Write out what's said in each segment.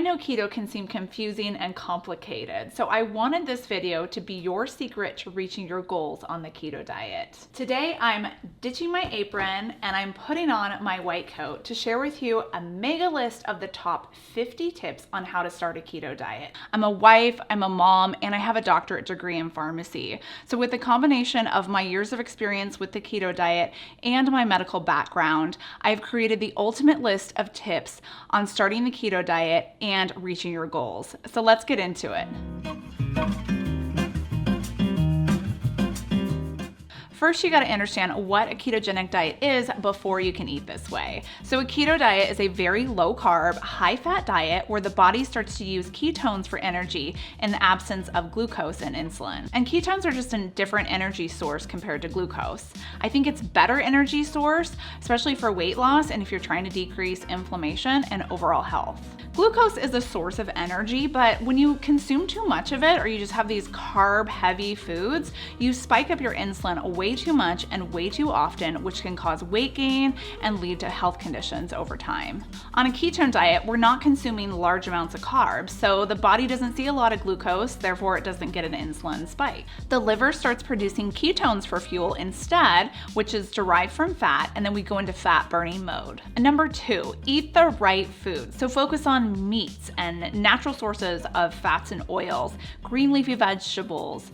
know keto can seem confusing and complicated, so I wanted this video to be your secret to reaching your goals on the keto diet. Today, I'm ditching my apron and I'm putting on my white coat to share with you a mega list of the top 50 tips on how to start a keto diet. I'm a wife, I'm a mom, and I have a doctorate degree in pharmacy. So with the combination of my years of experience with the keto diet and my medical background, I've created the ultimate list of tips on starting the keto diet and reaching your goals. So let's get into it. First, you got to understand what a ketogenic diet is before you can eat this way. So a keto diet is a very low carb, high fat diet where the body starts to use ketones for energy in the absence of glucose and insulin. And ketones are just a different energy source compared to glucose. I think it's better energy source, especially for weight loss and if you're trying to decrease inflammation and overall health. Glucose is a source of energy, but when you consume too much of it or you just have these carb heavy foods, you spike up your insulin way too much and way too often, which can cause weight gain and lead to health conditions over time. On a ketone diet, we're not consuming large amounts of carbs, so the body doesn't see a lot of glucose, therefore it doesn't get an insulin spike. The liver starts producing ketones for fuel instead, which is derived from fat, and then we go into fat burning mode. And number 2, eat the right food. So focus on meats and natural sources of fats and oils, green leafy vegetables,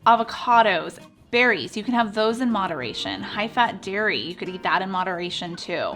avocados, berries, you can have those in moderation. High-fat dairy, you could eat that in moderation too.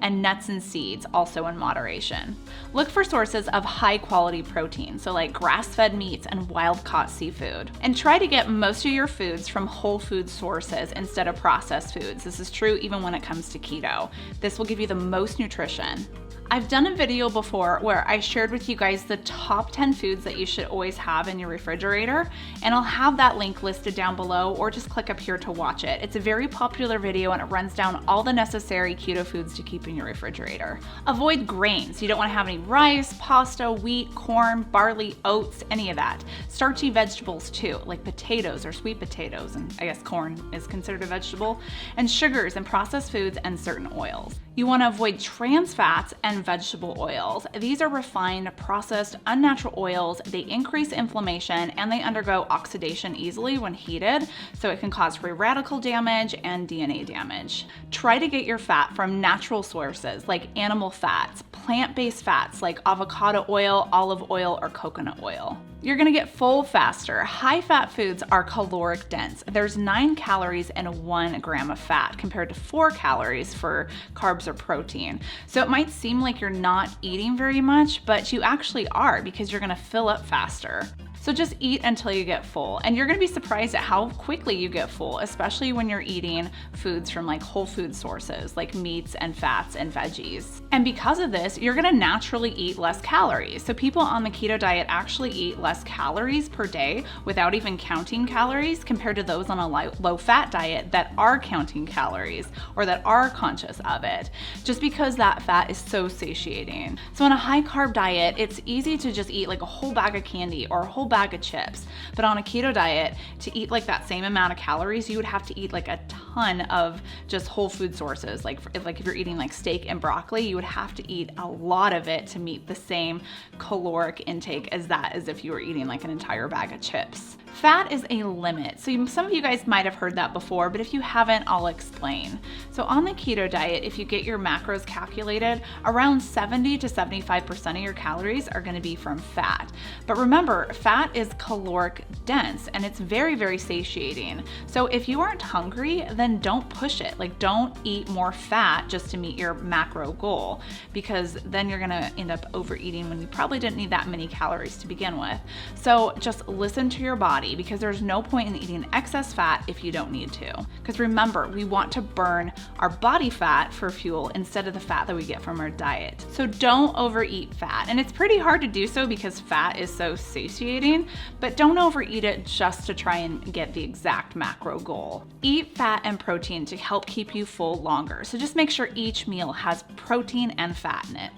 And nuts and seeds, also in moderation. Look for sources of high-quality protein, so like grass-fed meats and wild-caught seafood. And try to get most of your foods from whole food sources instead of processed foods. This is true even when it comes to keto. This will give you the most nutrition. I've done a video before where I shared with you guys the top 10 foods that you should always have in your refrigerator, and I'll have that link listed down below or just click up here to watch it. It's a very popular video and it runs down all the necessary keto foods to keep in your refrigerator. Avoid grains. You don't want to have any rice, pasta, wheat, corn, barley, oats, any of that. Starchy vegetables too, like potatoes or sweet potatoes, and I guess corn is considered a vegetable, and sugars and processed foods and certain oils. You want to avoid trans fats and vegetable oils. These are refined, processed, unnatural oils. They increase inflammation and they undergo oxidation easily when heated, so it can cause free radical damage and DNA damage. Try to get your fat from natural sources like animal fats, plant-based fats like avocado oil, olive oil, or coconut oil. You're gonna get full faster. High-fat foods are caloric dense. There's 9 calories in 1 gram of fat compared to 4 calories for carbs or protein. So it might seem like you're not eating very much, but you actually are because you're gonna fill up faster. So just eat until you get full. And you're gonna be surprised at how quickly you get full, especially when you're eating foods from like whole food sources, like meats and fats and veggies. And because of this, you're gonna naturally eat less calories. So people on the keto diet actually eat less calories per day without even counting calories compared to those on a low fat diet that are counting calories or that are conscious of it, just because that fat is so satiating. So on a high carb diet, it's easy to just eat like a whole bag of candy or a whole bag of chips. But on a keto diet, to eat like that same amount of calories, you would have to eat like a ton of just whole food sources. Like if you're eating like steak and broccoli, you would have to eat a lot of it to meet the same caloric intake as if you were eating like an entire bag of chips. Fat is a limit. So some of you guys might have heard that before, but if you haven't, I'll explain. So on the keto diet, if you get your macros calculated, around 70 to 75% of your calories are gonna be from fat. But remember, fat is caloric dense and it's very, very satiating. So if you aren't hungry, then don't push it. Like don't eat more fat just to meet your macro goal, because then you're gonna end up overeating when you probably didn't need that many calories to begin with. So just listen to your body, because there's no point in eating excess fat if you don't need to. Because remember, we want to burn our body fat for fuel instead of the fat that we get from our diet. So don't overeat fat. And it's pretty hard to do so because fat is so satiating, but don't overeat it just to try and get the exact macro goal. Eat fat and protein to help keep you full longer. So just make sure each meal has protein and fat in it.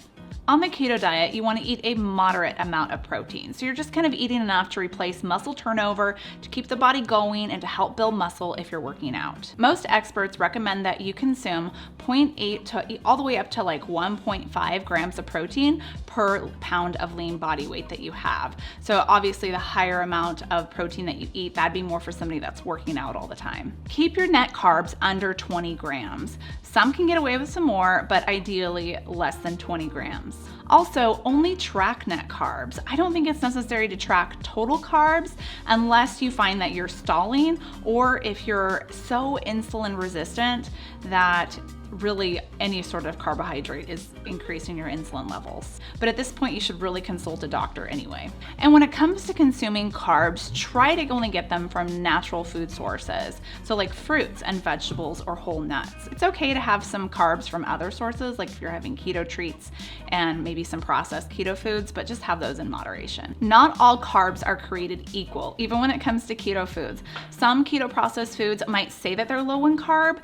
On the keto diet, you want to eat a moderate amount of protein. So you're just kind of eating enough to replace muscle turnover, to keep the body going, and to help build muscle if you're working out. Most experts recommend that you consume 0.8 to all the way up to like 1.5 grams of protein per pound of lean body weight that you have. So obviously the higher amount of protein that you eat, that'd be more for somebody that's working out all the time. Keep your net carbs under 20 grams. Some can get away with some more, but ideally less than 20 grams. Also, only track net carbs. I don't think it's necessary to track total carbs unless you find that you're stalling, or if you're so insulin resistant that really any sort of carbohydrate is increasing your insulin levels. But at this point, you should really consult a doctor anyway. And when it comes to consuming carbs, try to only get them from natural food sources. So like fruits and vegetables or whole nuts. It's okay to have some carbs from other sources, like if you're having keto treats and maybe some processed keto foods, but just have those in moderation. Not all carbs are created equal, even when it comes to keto foods. Some keto processed foods might say that they're low in carb,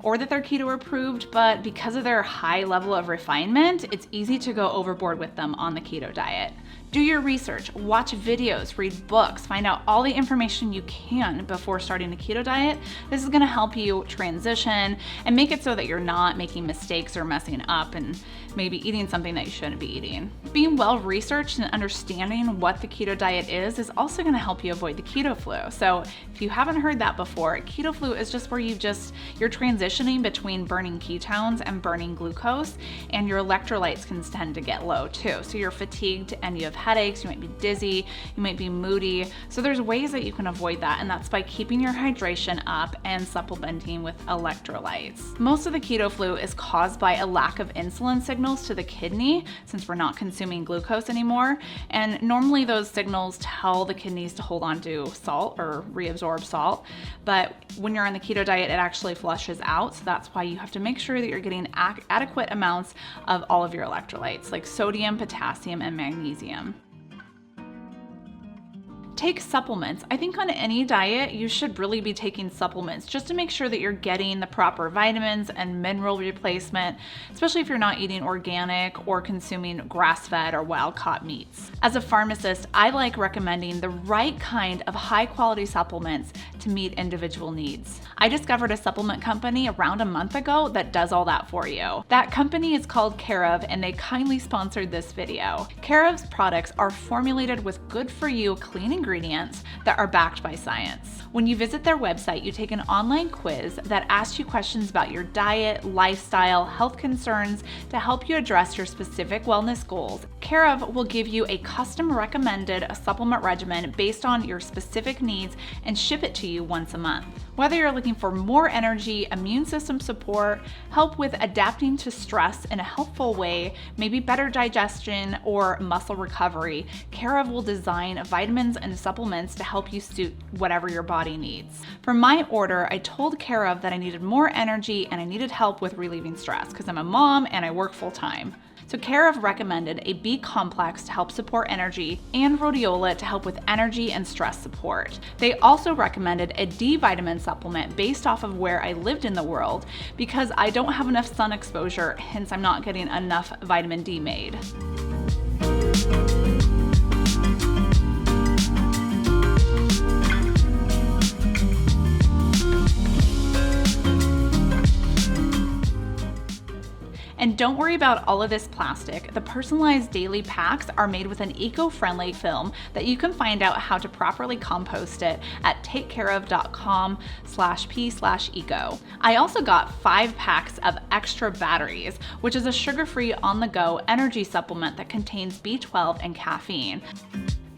or that they're keto approved, but because of their high level of refinement, it's easy to go overboard with them on the keto diet. Do your research, watch videos, read books, find out all the information you can before starting a keto diet. This is gonna help you transition and make it so that you're not making mistakes or messing up and maybe eating something that you shouldn't be eating. Being well researched and understanding what the keto diet is also gonna help you avoid the keto flu. So if you haven't heard that before, keto flu is just where you're transitioning between burning ketones and burning glucose, and your electrolytes can tend to get low too. So you're fatigued and you have headaches, you might be dizzy, you might be moody. So there's ways that you can avoid that, and that's by keeping your hydration up and supplementing with electrolytes. Most of the keto flu is caused by a lack of insulin signals to the kidney, since we're not consuming glucose anymore. And normally those signals tell the kidneys to hold on to salt or reabsorb salt. But when you're on the keto diet, it actually flushes out. So that's why you have to make sure that you're getting adequate amounts of all of your electrolytes, like sodium, potassium, and magnesium. Take supplements. I think on any diet, you should really be taking supplements just to make sure that you're getting the proper vitamins and mineral replacement, especially if you're not eating organic or consuming grass-fed or wild-caught meats. As a pharmacist, I like recommending the right kind of high-quality supplements to meet individual needs. I discovered a supplement company around a month ago that does all that for you. That company is called KetoFocus, and they kindly sponsored this video. KetoFocus products are formulated with good-for-you clean ingredients that are backed by science. When you visit their website, you take an online quiz that asks you questions about your diet, lifestyle, health concerns to help you address your specific wellness goals. KetoFocus will give you a custom recommended supplement regimen based on your specific needs and ship it to you once a month. Whether you're looking for more energy, immune system support, help with adapting to stress in a helpful way, maybe better digestion or muscle recovery, KetoFocus will design vitamins and supplements to help you suit whatever your body needs. For my order, I told KetoFocus that I needed more energy and I needed help with relieving stress because I'm a mom and I work full time. So KetoFocus recommended a B complex to help support energy and rhodiola to help with energy and stress support. They also recommended a D vitamin supplement based off of where I lived in the world because I don't have enough sun exposure, hence I'm not getting enough vitamin D made. And don't worry about all of this plastic. The personalized daily packs are made with an eco-friendly film that you can find out how to properly compost it at takecareof.com/p/eco. I also got 5 packs of extra batteries, which is a sugar-free on-the-go energy supplement that contains B12 and caffeine.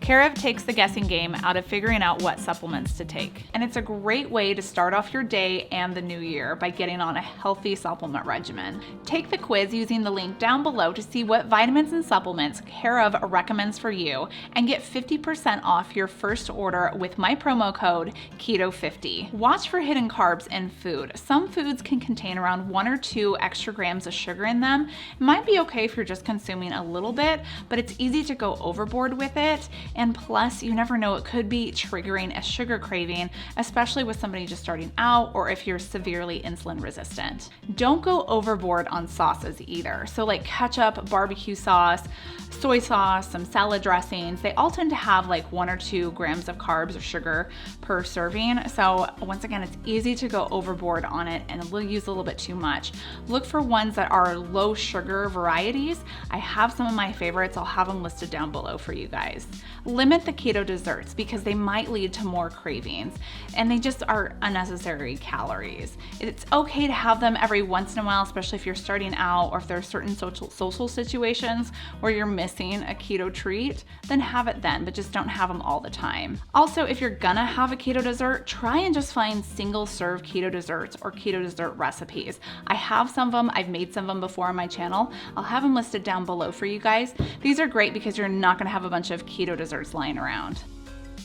KetoFocus takes the guessing game out of figuring out what supplements to take. And it's a great way to start off your day and the new year by getting on a healthy supplement regimen. Take the quiz using the link down below to see what vitamins and supplements KetoFocus recommends for you and get 50% off your first order with my promo code KETO50. Watch for hidden carbs in food. Some foods can contain around 1 or 2 extra grams of sugar in them. It might be okay if you're just consuming a little bit, but it's easy to go overboard with it And plus, you never know, it could be triggering a sugar craving, especially with somebody just starting out or if you're severely insulin resistant. Don't go overboard on sauces either. So like ketchup, barbecue sauce, soy sauce, some salad dressings, they all tend to have like 1 or 2 grams of carbs or sugar per serving. So once again, it's easy to go overboard on it and we'll use a little bit too much. Look for ones that are low sugar varieties. I have some of my favorites. I'll have them listed down below for you guys. Limit the keto desserts because they might lead to more cravings and they just are unnecessary calories. It's okay to have them every once in a while, especially if you're starting out or if there are certain social situations where you're missing a keto treat, then have it then, but just don't have them all the time. Also, if you're gonna have a keto dessert, try and just find single serve keto desserts or keto dessert recipes. I have some of them. I've made some of them before on my channel. I'll have them listed down below for you guys. These are great because you're not gonna have a bunch of keto desserts lying around.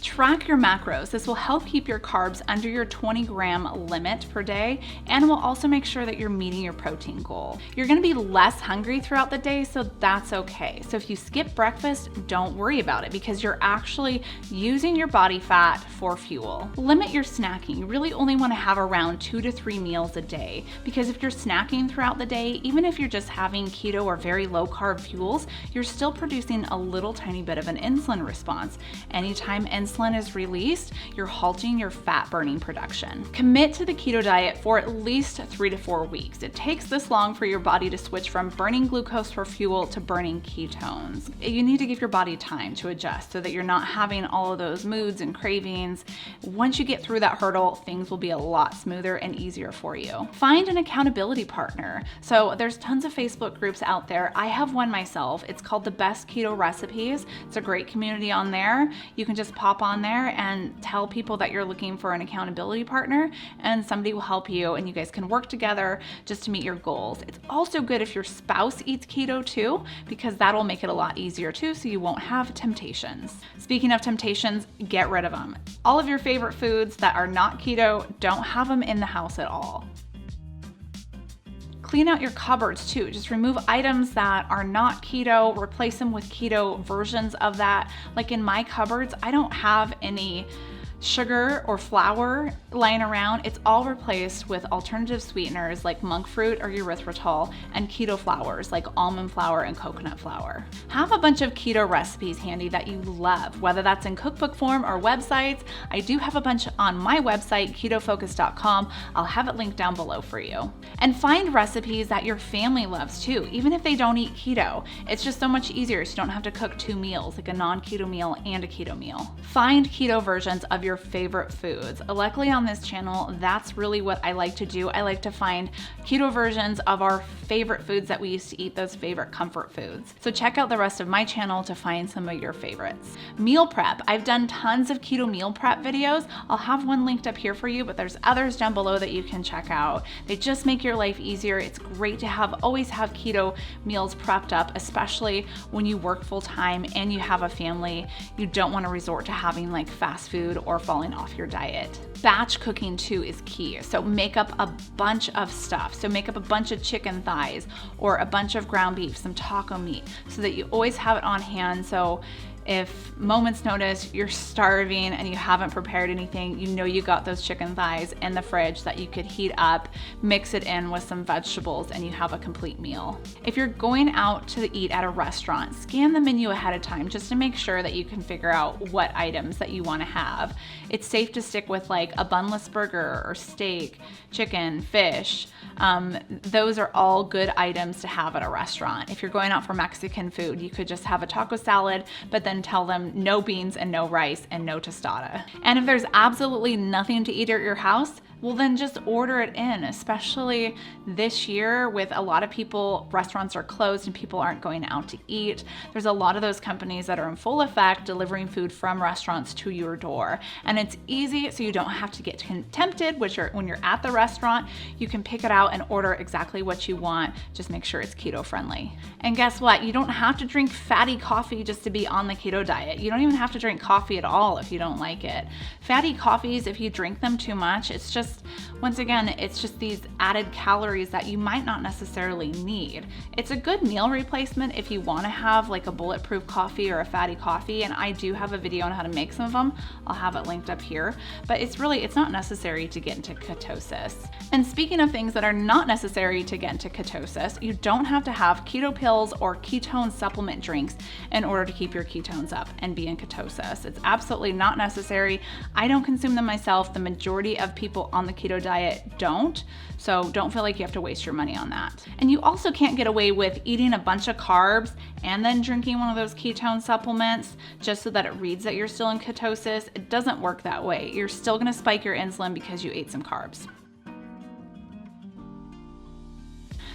Track your macros. This will help keep your carbs under your 20-gram limit per day and will also make sure that you're meeting your protein goal. You're gonna be less hungry throughout the day, so that's okay. So if you skip breakfast, don't worry about it because you're actually using your body fat for fuel. Limit your snacking. You really only wanna have around 2 to 3 meals a day because if you're snacking throughout the day, even if you're just having keto or very low carb fuels, you're still producing a little tiny bit of an insulin response. Anytime insulin is released, you're halting your fat burning production. Commit to the keto diet for at least 3 to 4 weeks. It takes this long for your body to switch from burning glucose for fuel to burning ketones. You need to give your body time to adjust so that you're not having all of those moods and cravings. Once you get through that hurdle, things will be a lot smoother and easier for you. Find an accountability partner. So there's tons of Facebook groups out there. I have one myself. It's called The Best Keto Recipes. It's a great community on there. You can just pop on there and tell people that you're looking for an accountability partner and somebody will help you and you guys can work together just to meet your goals. It's also good if your spouse eats keto too because that'll make it a lot easier too so you won't have temptations. Speaking of temptations, get rid of them. All of your favorite foods that are not keto, don't have them in the house at all. Clean out your cupboards too. Just remove items that are not keto, replace them with keto versions of that. Like in my cupboards, I don't have any sugar or flour lying around. It's all replaced with alternative sweeteners like monk fruit or erythritol and keto flours like almond flour and coconut flour. Have a bunch of keto recipes handy that you love, whether that's in cookbook form or websites. I do have a bunch on my website, ketofocus.com. I'll have it linked down below for you. And find recipes that your family loves too, even if they don't eat keto. It's just so much easier so you don't have to cook 2 meals, like a non-keto meal and a keto meal. Find keto versions of your favorite foods. Luckily on this channel, that's really what I like to do. I like to find keto versions of our favorite foods that we used to eat, those favorite comfort foods. So check out the rest of my channel to find some of your favorites. Meal prep. I've done tons of keto meal prep videos. I'll have one linked up here for you, but there's others down below that you can check out. They just make your life easier. It's great to always have keto meals prepped up, especially when you work full time and you have a family. You don't want to resort to having like fast food or falling off your diet. Batch cooking too is key. So make up a bunch of stuff. So make up a bunch of chicken thighs or a bunch of ground beef, some taco meat, so that you always have it on hand. So if moments notice you're starving and you haven't prepared anything, you know you got those chicken thighs in the fridge that you could heat up, mix it in with some vegetables, and you have a complete meal. If you're going out to eat at a restaurant, scan the menu ahead of time just to make sure that you can figure out what items that you want to have. It's safe to stick with like a bunless burger or steak, chicken, fish. Those are all good items to have at a restaurant. If you're going out for Mexican food, you could just have a taco salad, but then tell them no beans and no rice and no tostada. And if there's absolutely nothing to eat at your house, well then just order it in, especially this year with a lot of people, restaurants are closed and people aren't going out to eat. There's a lot of those companies that are in full effect delivering food from restaurants to your door. And it's easy so you don't have to get tempted, when you're at the restaurant, you can pick it out and order exactly what you want. Just make sure it's keto friendly. And guess what? You don't have to drink fatty coffee just to be on the keto diet. You don't even have to drink coffee at all if you don't like it. Fatty coffees, if you drink them too much, it's just once again, it's just these added calories that you might not necessarily need. It's a good meal replacement if you want to have like a bulletproof coffee or a fatty coffee, and I do have a video on how to make some of them. I'll have it linked up here, but it's not necessary to get into ketosis. And speaking of things that are not necessary to get into ketosis, you don't have to have keto pills or ketone supplement drinks in order to keep your ketones up and be in ketosis. It's absolutely not necessary. I don't consume them myself. The majority of people on the keto diet don't, so don't feel like you have to waste your money on that. And you also can't get away with eating a bunch of carbs and then drinking one of those ketone supplements just so that it reads that you're still in ketosis. It doesn't work that way. You're still gonna spike your insulin because you ate some carbs.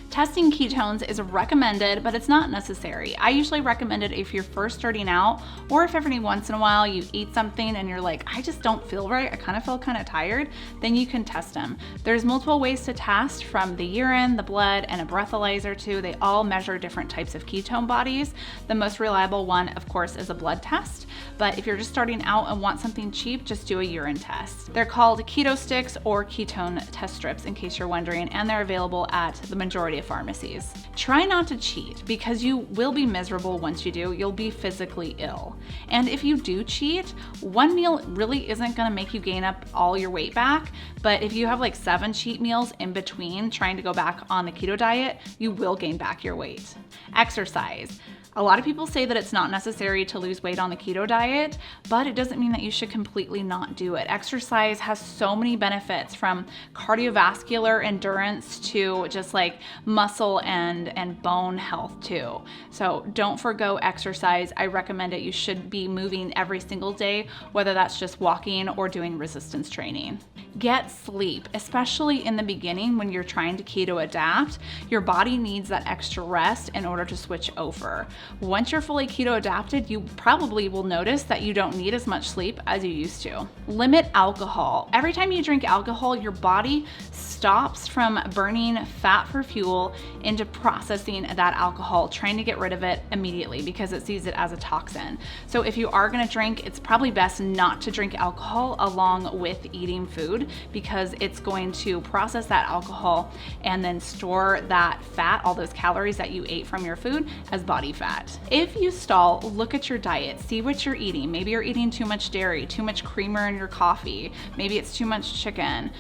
Testing ketones is recommended, but it's not necessary. I usually recommend it if you're first starting out, or if every once in a while you eat something and you're like, I just don't feel right, I kind of feel kind of tired, then you can test them. There's multiple ways to test, from the urine, the blood, and a breathalyzer too. They all measure different types of ketone bodies. The most reliable one, of course, is a blood test, but if you're just starting out and want something cheap, just do a urine test. They're called keto sticks or ketone test strips, in case you're wondering, and they're available at the majority of pharmacies. Try not to cheat, because you will be miserable once you do. You'll be physically ill. And if you do cheat, one meal really isn't gonna make you gain up all your weight back, but if you have like 7 cheat meals in between trying to go back on the keto diet, you will gain back your weight. Exercise. A lot of people say that it's not necessary to lose weight on the keto diet, but it doesn't mean that you should completely not do it. Exercise has so many benefits, from cardiovascular endurance to just like muscle and bone health too. So don't forgo exercise. I recommend it. You should be moving every single day, whether that's just walking or doing resistance training. Get sleep, especially in the beginning when you're trying to keto adapt. Your body needs that extra rest in order to switch over. Once you're fully keto adapted, you probably will notice that you don't need as much sleep as you used to. Limit alcohol. Every time you drink alcohol, your body stops from burning fat for fuel into processing that alcohol, trying to get rid of it immediately because it sees it as a toxin. So if you are gonna drink, it's probably best not to drink alcohol along with eating food, because it's going to process that alcohol and then store that fat, all those calories that you ate from your food, as body fat. If you stall, look at your diet, see what you're eating. Maybe you're eating too much dairy, too much creamer in your coffee. Maybe it's too much chicken,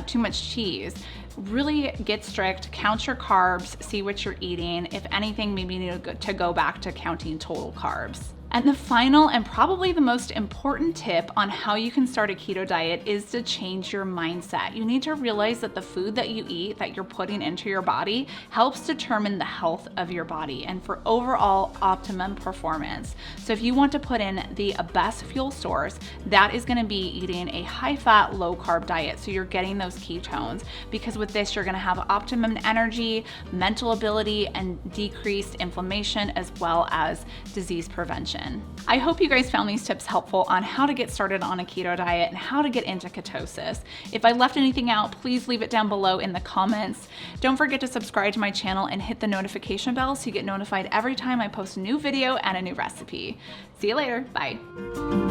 too much cheese. Really get strict, count your carbs, see what you're eating. If anything, maybe you need to go back to counting total carbs. And the final and probably the most important tip on how you can start a keto diet is to change your mindset. You need to realize that the food that you eat, that you're putting into your body, helps determine the health of your body and for overall optimum performance. So if you want to put in the best fuel source, that is going to be eating a high-fat, low-carb diet. So you're getting those ketones, because with this, you're going to have optimum energy, mental ability, and decreased inflammation, as well as disease prevention. I hope you guys found these tips helpful on how to get started on a keto diet and how to get into ketosis. If I left anything out, please leave it down below in the comments. Don't forget to subscribe to my channel and hit the notification bell so you get notified every time I post a new video and a new recipe. See you later. Bye.